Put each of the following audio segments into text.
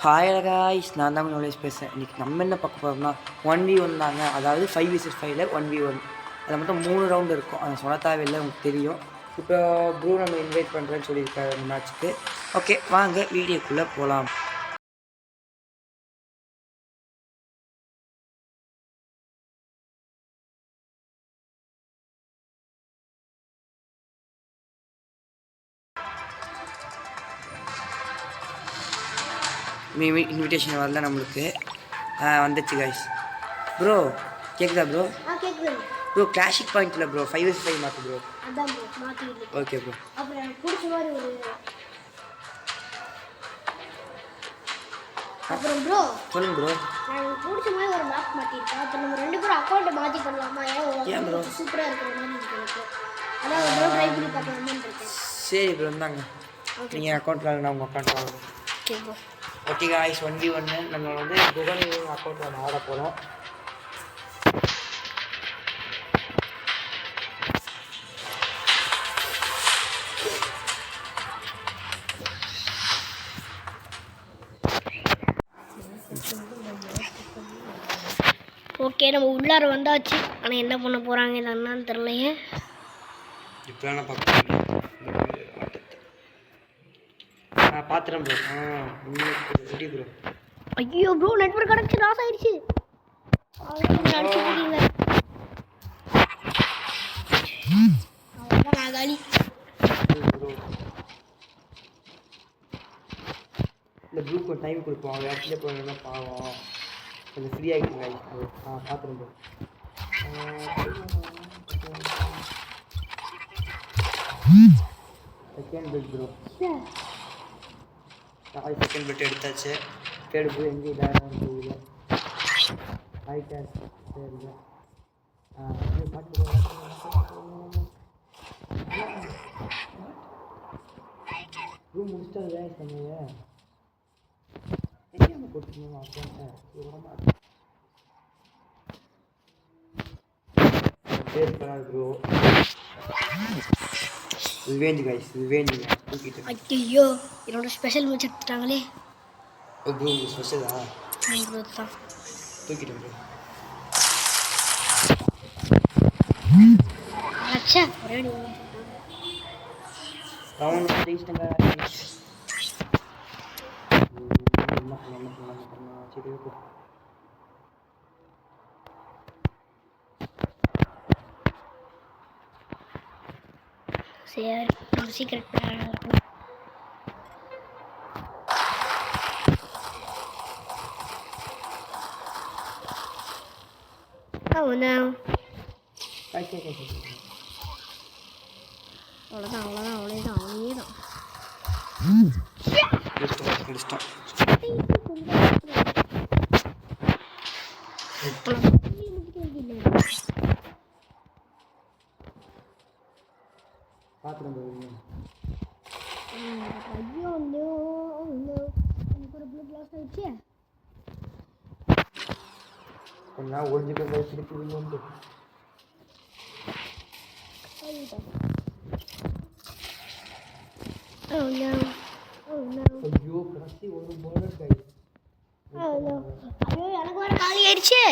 Hi guys, நான் தான் knowledge பேசுகிறேன். இன்றைக்கி நம்ம என்ன பார்க்க போகிறோம்னா 1v1 தாங்க. அதாவது 5 vs 5ல் 1v1. அதில் மட்டும் 3 ரவுண்டு இருக்கும். அதை சொல்ல தேவையில்லை, உங்களுக்கு தெரியும். இப்போ ப்ரூ நம்ம இன்வைட் பண்ணுறேன்னு சொல்லியிருக்காரு அந்த மேட்ச்சுக்கு. ஓகே, வாங்க வீடியோக்குள்ளே போகலாம். இன்விடேஷன் வரல நம்மளுக்கு. வந்துச்சு காய்ஸ். ப்ரோ கேட்குதா ப்ரோ? ப்ரோ கிளாசிக் பாயிண்ட்ல ப்ரோ 5 vs 5 மாற்று ப்ரோ. அதான் ப்ரோ மாற்றிடுது. Okay bro. அப்புறம் எனக்கு பிடிச்ச மாதிரி ஒரு அப்புறம் ப்ரோ சொல்லுங்க ப்ரோ. எனக்கு பிடிச்ச மாதிரி ஒரு மேப் மாற்றிருக்கேன். அப்போ நம்ம 2 பேரும் அக்கௌண்ட்டை மாற்றி பண்ணலாமா? ஏன் ப்ரோ? சூப்பராக இருக்கிற மாதிரி இருக்கு எனக்கு. அதான் ஒரு ட்ரை பண்ணி பார்க்கலாமான்னு இருக்கேன். சரி ப்ரோ, இருந்தாங்க. நீங்கள் அக்கௌண்ட் வாங்கினா உங்கள் அக்கௌண்ட் வாங்க. Okay bro. Okay guys, 1v1 நம்ம வந்து குகன் அக்கௌண்ட்டில் ஆட போகிறோம். ஓகே, நம்ம உள்ளார வந்தாச்சு. ஆனால் என்ன பண்ண போகிறாங்க என்னன்னு தெரியலையே. இப்போ நான் பார்க்குறேன். பார்த்துறேன் ப்ரோ. Ready bro. ஐயோ ப்ரோ, நெட்வொர்க் கனெக்ஷன் ஆஃப் ஆயிடுச்சு. இந்த ப்ரூக்கு டைம் கொடுப்போம். அவங்க ஆக்சுவலி போனோம்னா பாவம் கொஞ்சம் ஃப்ரீ ஆகிடுங்க. பார்த்துறேன் bro. Second bed bro. Second bed எடுத்தாச்சு. தேர்ட் ப்ரோ எங்கே டேரக்டாக போகுது. ரைட் ஹேண்ட் சரிங்க. ரூம் முடிச்சிட்டு வேலை பண்ணுங்க. என்ன கொடுத்துருந்தோம் அக்கௌண்ட்டை பேர் பண்ணாது ப்ரோ. ரிவேஞ்ச் கைஸ், ரிவேஞ்ச் தூக்கிட்டு. ஐயோ, என்னோட ஸ்பெஷல் மேட்ச் எடுத்துட்டாங்களே. ஓ ப்ரோ, ஸ்பெஷலா? ப்ரோ தான் தூக்கிட்டேன் ப்ரோ. அச்சா ஒரே ரவுண்ட் ஜெயிச்சிட்டங்க. என்ன பண்ணலாம் சரி ப்ரோ. சரி, என்னோட சீக்ரெட் பிளான் இருக்கும். Oh no. அவ்வளோதான் அவ்வளோதான். ஐயோ நோ நோ, எனக்கு ஒரு ப்ளூ கிளாஸ் ஆயிடுச்சு. கொஞ்சம் ஒழிஞ்சுக்க திருப்பி வந்து ஐயோ கடைசி ஒரு போலர் கை. ஐயோ எனக்கு வர காலி ஆயிடுச்சு.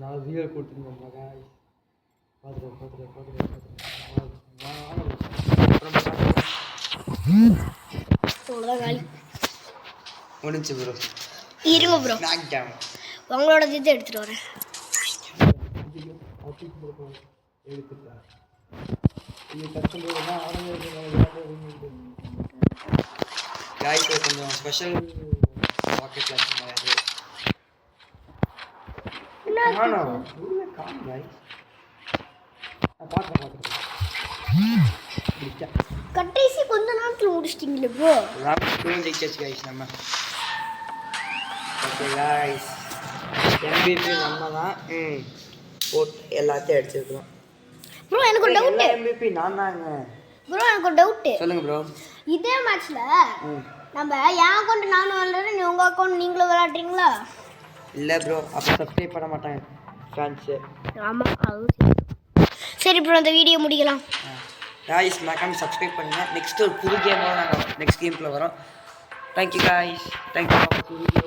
நான் வீடியோ கொடுத்துருந்தேன் காய். பார்த்துட்டு அவ்வளோதான் காலி முடிஞ்சு ப்ரோ. இருங்க ப்ரோ, உங்களோட இது எடுத்துகிட்டு வரேன். கொஞ்சம் ஸ்பெஷல் ராக்கெட் லான்ச் மாதிரி கடைசி கொஞ்ச நேரத்தில் முடிச்சிட்டிங்களே ப்ரோ. ஜெயிச்சாச்சு கைஸ் நம்ம. ஓகே கைஸ், MVP நம்ம தான். போட்டு எல்லாத்தையும் அடிச்சிருக்கிறோம் ப்ரோ. எனக்கு ஒரு டவுட். MVP நான் தாங்க ப்ரோ. எனக்கு ஒரு டவுட். சொல்லுங்க ப்ரோ. இதே மேட்ச்ல நம்ம என் அக்கௌண்ட் நானும் விளையாடுறேன், நீ உங்கள் அக்கௌண்ட் நீங்களும் விளையாடுறீங்களா? இல்லை ப்ரோ, அப்போ சப்ஸ்கிரைப் பண்ண மாட்டாங்க ஃபேன்ஸு. ஆமாம், அது சரி ப்ரோ. அந்த வீடியோ முடிக்கலாம். காய்ஸ் மறக்காம சப்ஸ்கிரைப் பண்ணுங்கள். நெக்ஸ்ட் ஒரு புது கேமோட நாங்கள் நெக்ஸ்ட் கேம்குள்ளே வரோம். Thank you guys, thank you for video.